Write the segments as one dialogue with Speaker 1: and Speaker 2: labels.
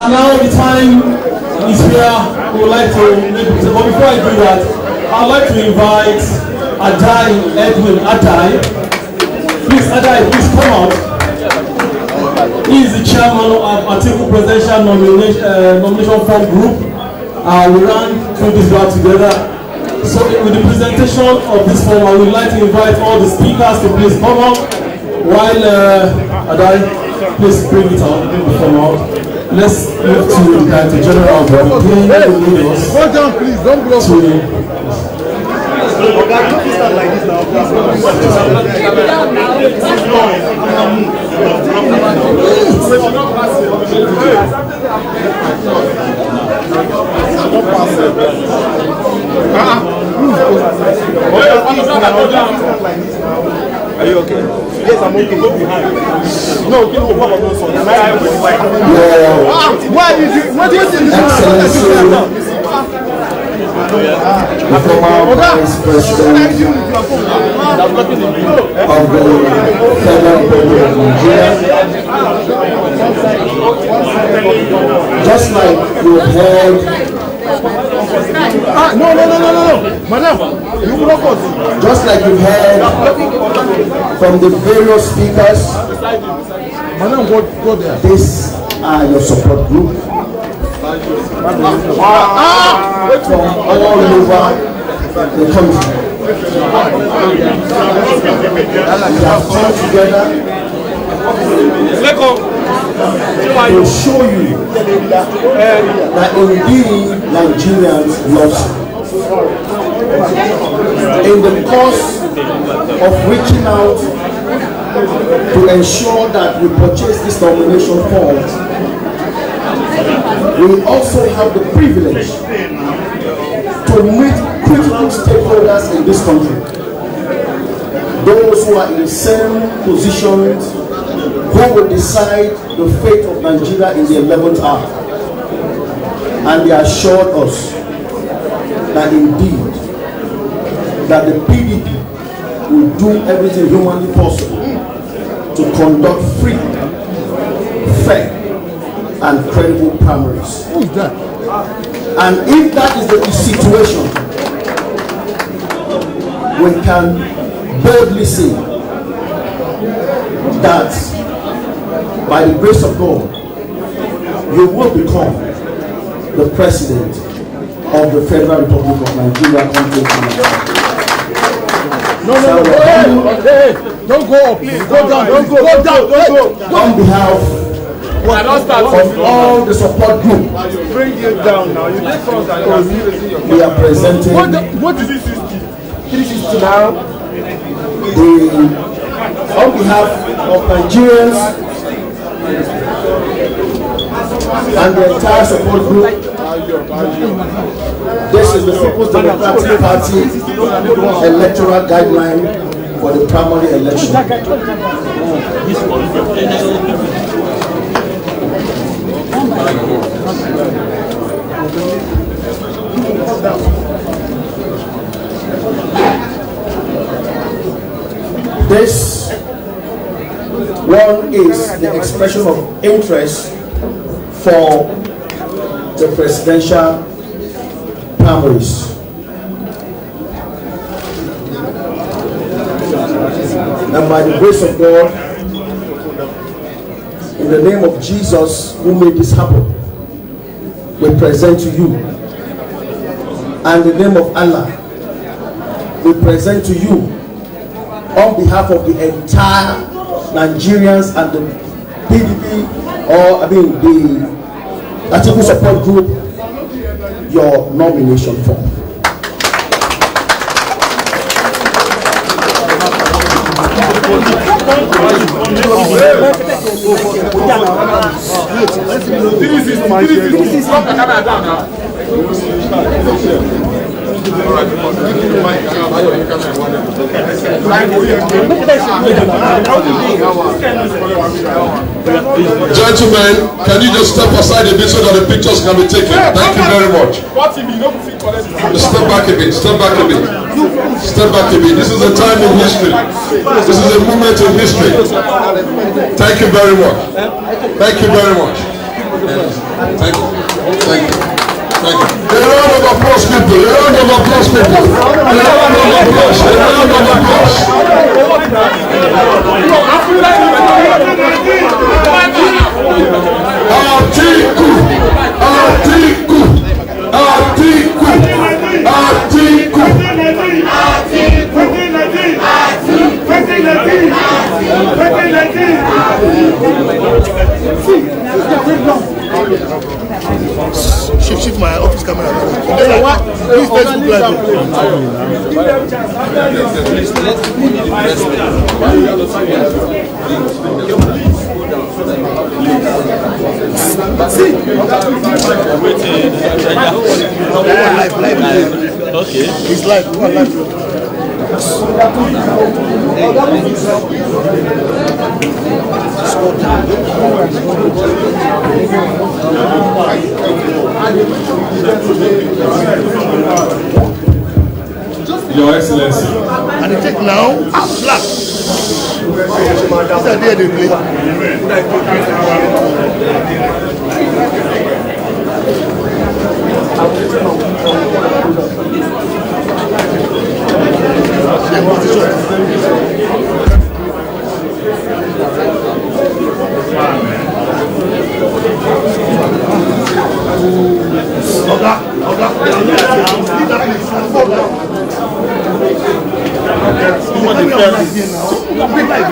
Speaker 1: Now the time is here. We would like to make it. But before I do that, I'd like to invite Edwin Adai. Please, Adai, please come out. He is the chairman of Atiku Presidential Nomination Form Group. We ran through this route together. So with the presentation of this form, I would like to invite all the speakers to please come up. While Adai, please bring it out, bring the form out. Let's move to the Director General of the
Speaker 2: Go down, please. Don't block me. Are you okay? Yes, I'm okay. Go behind. No, you know what I'm doing. Why did you? What do you think?
Speaker 3: The former Vice President of the Federal Republic of Nigeria. Just like you heard.
Speaker 2: No. Madam, you block us.
Speaker 3: Just like you heard from the various speakers.
Speaker 2: Madam, go there.
Speaker 3: These are your support group. From all over the country. We have come together to show you that indeed Nigerians love you. In the course of reaching out to ensure that we purchase this nomination form, we also have the privilege to meet critical stakeholders in this country. Those who are in the same positions who will decide the fate of Nigeria in the 11th hour. And they assured us that indeed that the PDP will do everything humanly possible to conduct free, fair, and credible primaries.
Speaker 2: Who's that?
Speaker 3: And if that is the situation, we can boldly say that by the grace of God, you will become the president of the Federal Republic of Nigeria.
Speaker 2: No. Don't go up, please. Go down. Don't go down.
Speaker 3: On behalf of all the support group,
Speaker 2: Bring it down now. You take front and
Speaker 3: we are presenting
Speaker 2: what is this? 360 now.
Speaker 3: on behalf of Nigerians and the entire support group. This is the People's Democratic Party electoral guideline for the primary election. This one is the expression of interest for the presidential primaries. And by the grace of God, in the name of Jesus who made this happen, we present to you. And in the name of Allah, we present to you on behalf of the entire Nigerians and the PDP, the Atiku support group, your nomination form.
Speaker 4: Gentlemen, can you just step aside a bit so that the pictures can be taken? Thank you very much. Step back a bit, step back a bit. Step back a bit. This is a time in history. This is a moment in history. Thank you very much. Thank you very much. Thank you. Thank you. Thank you. A round of applause, people. A round of applause, people. A round of applause. A round of applause. Atiku. Atiku. Atiku. Atiku.
Speaker 2: Shift my office camera. Please Facebook Live. Live. Okay. It's live.
Speaker 1: Your Excellency.
Speaker 2: And the take now, black. These are there they play.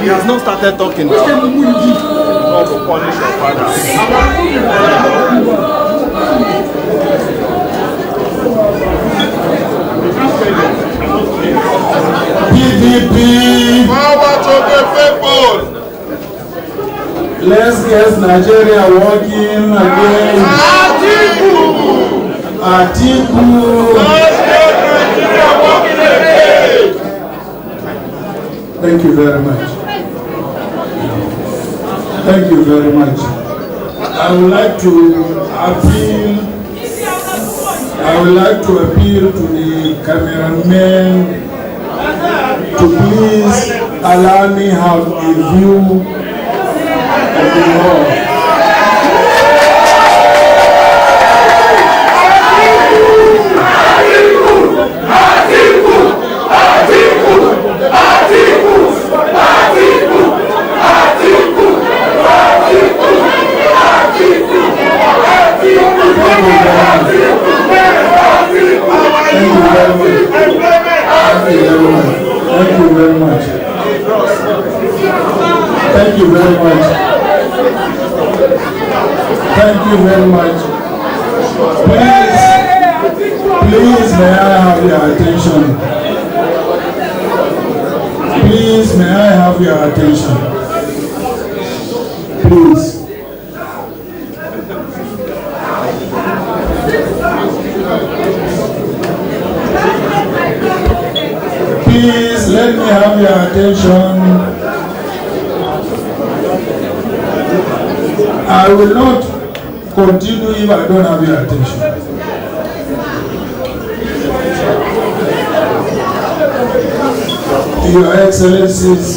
Speaker 2: He has not started talking. God will punish your father.
Speaker 1: PDP.
Speaker 4: Power to the people.
Speaker 1: Let's get Nigeria working again.
Speaker 4: Atiku.
Speaker 1: Atiku.
Speaker 4: Let's get Nigeria working again.
Speaker 1: Thank you very much. Thank you very much. I would like to appeal to the cameramen to please allow me have a view of the hall. Thank you very much. Thank you very much. Thank you very much. Please may I have your attention? Please may I have your attention? Please. Please let me have your attention. I will not continue if I don't have your attention. Your Excellencies,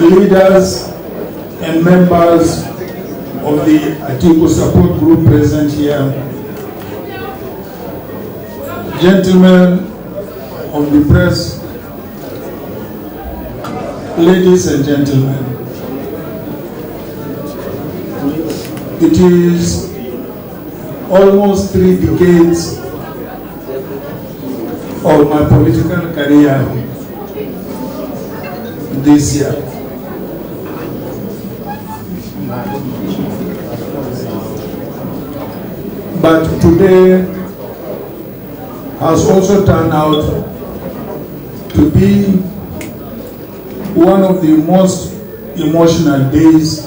Speaker 1: leaders and members of the Atiku support group present here, gentlemen of the press, ladies and gentlemen, it is almost 3 decades of my political career this year. But today has also turned out to be one of the most emotional days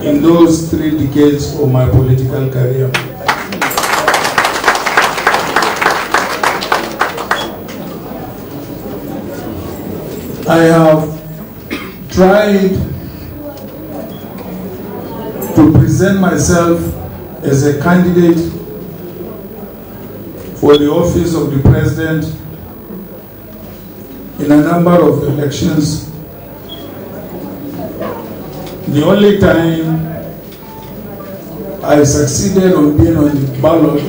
Speaker 1: in those 3 decades of my political career. I have tried to present myself as a candidate for the office of the president in a number of elections
Speaker 5: The only time I succeeded on being on the ballot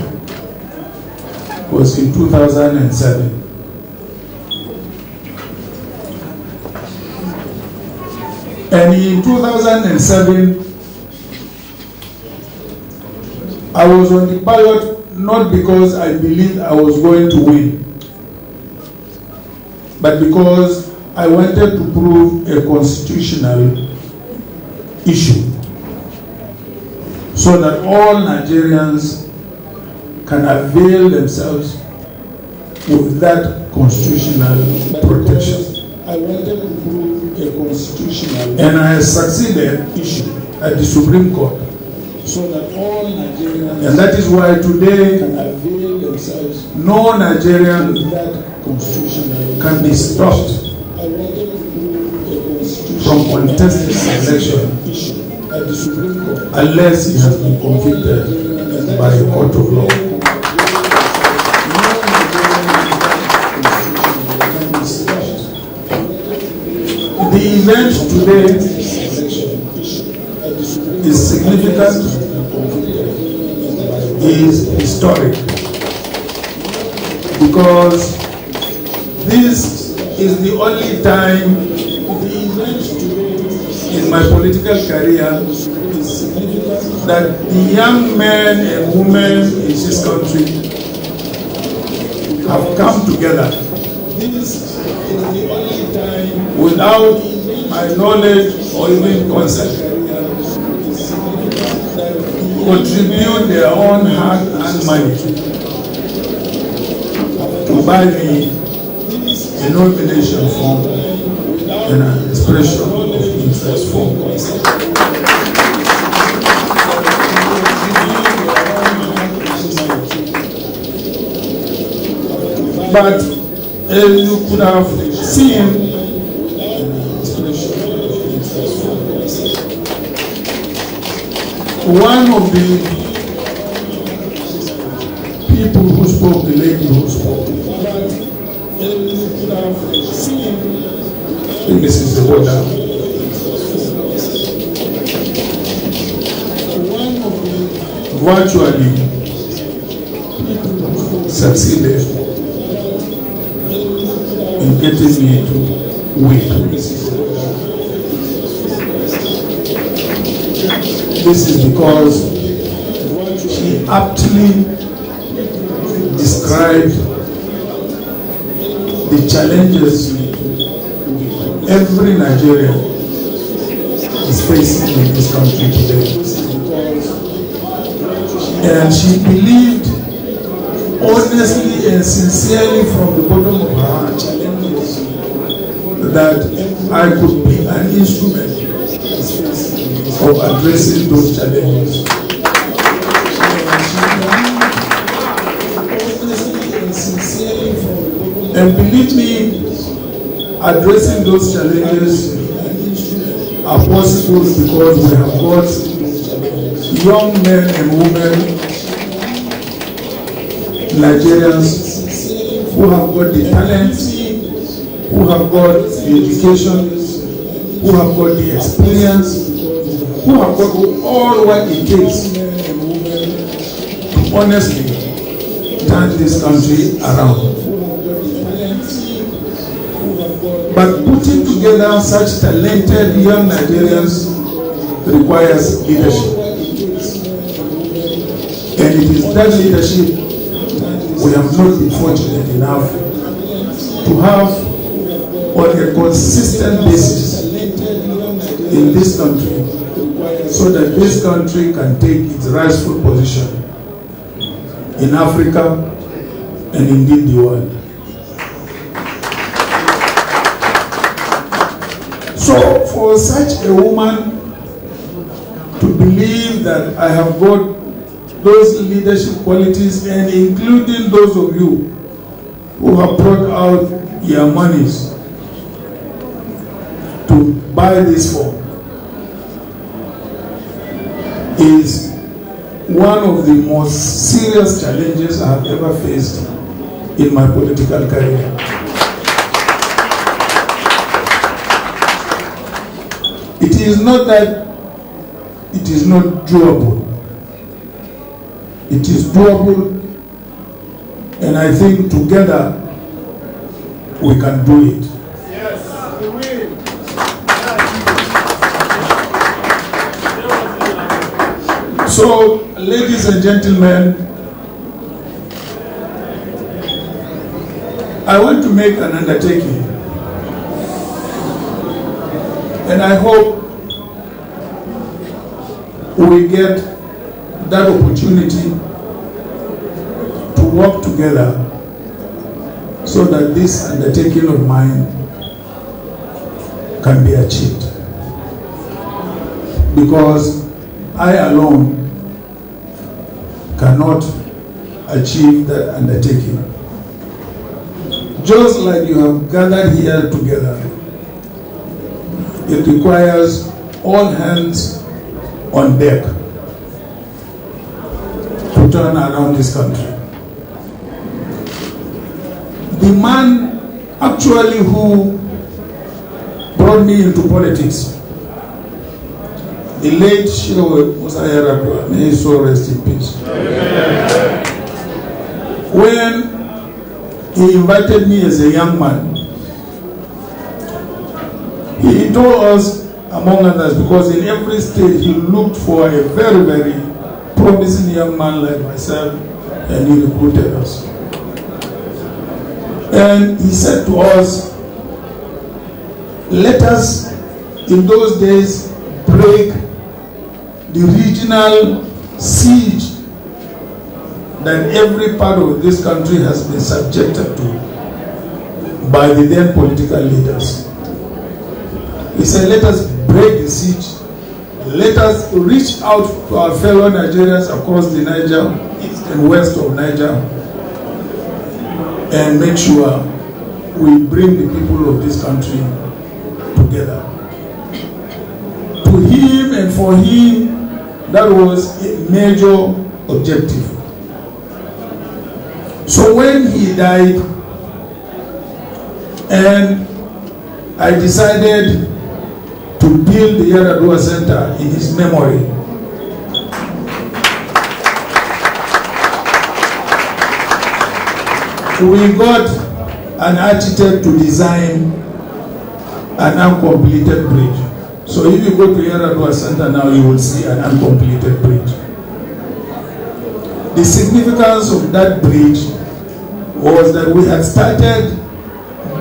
Speaker 5: was in 2007. And in 2007, I was on the ballot not because I believed I was going to win, but because I wanted to prove a constitutional issue so that all Nigerians can avail themselves with that constitutional protection. I wanted to prove a constitutional, and I succeeded at the Supreme Court. So that all Nigerians, and that is why today can avail themselves. No Nigerian with that constitutional can be stopped from contesting an election at the Supreme Court unless he has been convicted by a court of law. The event today is significant, is historic, because this is the only time in my political career that the young men and women in this country have come together without my knowledge or even consent, contribute their own heart and money to buy me a nomination form and an expression of interest form. But as you could have seen, one of the people who spoke, the lady who spoke, this is the order. Virtually succeeded in getting me to win. This is because she aptly described the challenges every Nigerian is facing in this country today. And she believed honestly and sincerely from the bottom of her heart that I could be an instrument of addressing those challenges. And believe me, addressing those challenges are possible because we have got young men and women, Nigerians, who have got the talent, who have got the education, who have got the experience, who have got all what it takes to honestly turn this country around. But putting together such talented young Nigerians requires leadership. And it is that leadership we have not been fortunate enough to have on a consistent basis in this country, so that this country can take its rightful position in Africa and indeed the world. So for such a woman to believe that I have got those leadership qualities, and including those of you who have brought out your monies to buy this form, is one of the most serious challenges I have ever faced in my political career. It is not that it is not doable. It is doable, and I think together we can do it.
Speaker 2: Yes, we will.
Speaker 5: So, ladies and gentlemen, I want to make an undertaking, and I hope we get that opportunity to work together so that this undertaking of mine can be achieved. Because I alone cannot achieve that undertaking. Just like you have gathered here together, it requires all hands on deck to turn around this country. The man actually who brought me into politics, the late Shehu Musa Yar'Adua, may his soul rest in peace. When he invited me as a young man, he told us, among others, because in every state he looked for a very, very promising young man like myself, and he recruited us. And he said to us, let us, in those days, break the regional siege that every part of this country has been subjected to by the then political leaders. He said, let us break the siege. Let us reach out to our fellow Nigerians across the Niger, east and west of Niger, and make sure we bring the people of this country together. To him and for him, that was a major objective. So when he died, and I decided to build the Yar'Adua Center in his memory, we got an architect to design an uncompleted bridge. So if you go to Yar'Adua Center now, you will see an uncompleted bridge. The significance of that bridge was that we had started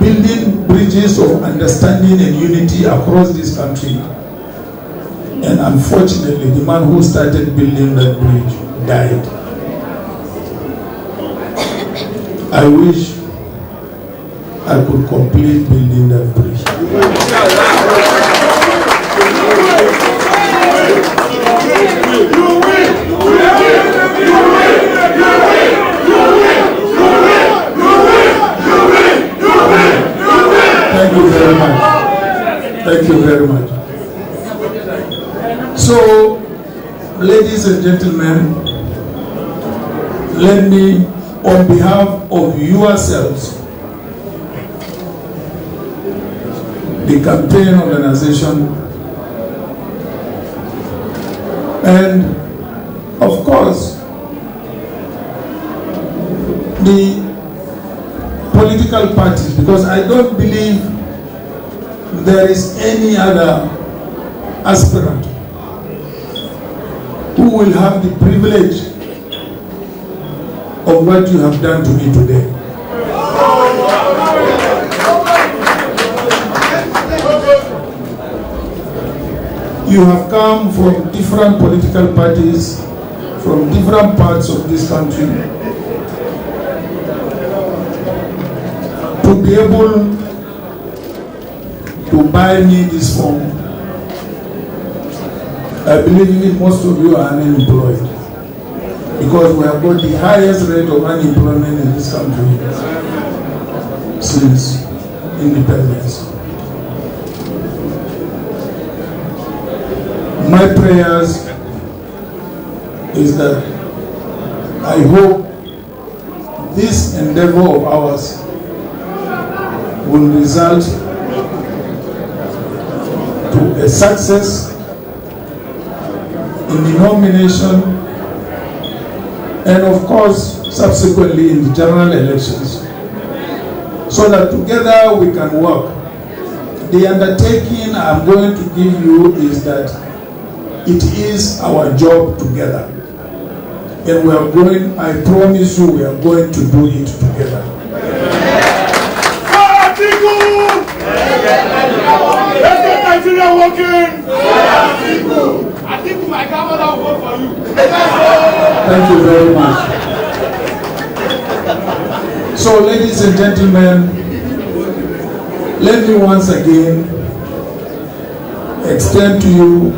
Speaker 5: building bridges of understanding and unity across this country. And unfortunately, the man who started building that bridge died. I wish I could complete building that bridge. Thank you very much. Thank you very much. So, ladies and gentlemen, let me, on behalf of yourselves, the campaign organization, and of course, the political parties, because I don't believe there is any other aspirant who will have the privilege of what you have done to me today. You have come from different political parties, from different parts of this country, to be able to buy me this form. I believe most of you are unemployed, because we have got the highest rate of unemployment in this country since independence. My prayers is that I hope this endeavor of ours will result to a success in the nomination and of course subsequently in the general elections, so that together we can work. The undertaking I'm going to give you is that it is our job together. And we are going, I promise you, we are going to do it together.
Speaker 2: Atiku! Let's get Nigeria working! Atiku, my grandmother will vote for you.
Speaker 5: Thank you very much. So, ladies and gentlemen, let me once again extend to you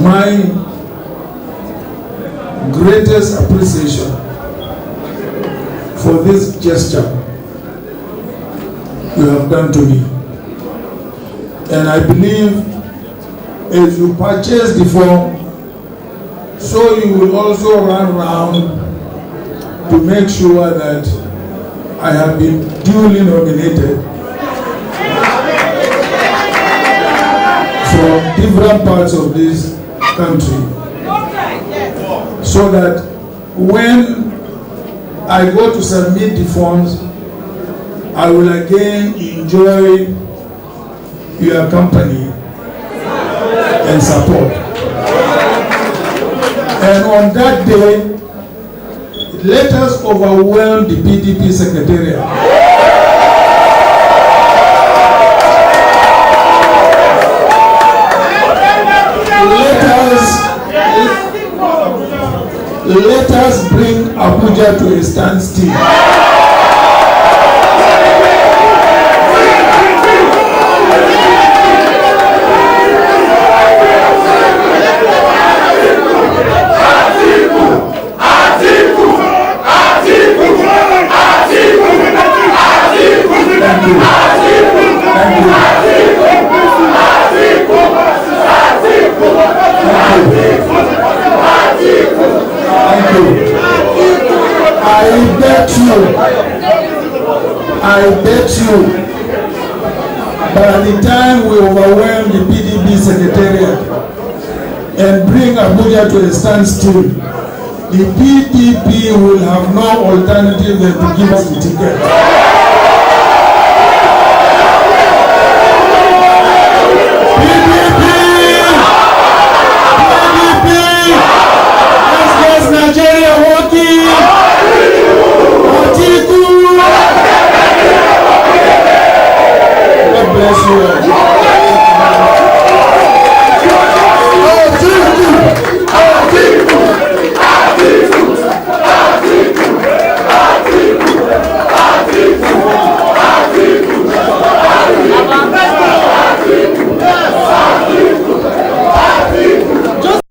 Speaker 5: my greatest appreciation for this gesture you have done to me. And I believe as you purchase the form, so you will also run around to make sure that I have been duly nominated from different parts of this country, so that when I go to submit the forms, I will again enjoy your company and support. And on that day, let us overwhelm the PDP secretariat. Let us bring Abuja to a standstill. I bet you, by the time we overwhelm the PDP secretariat and bring Abuja to a standstill, the PDP will have no alternative than to give us the ticket.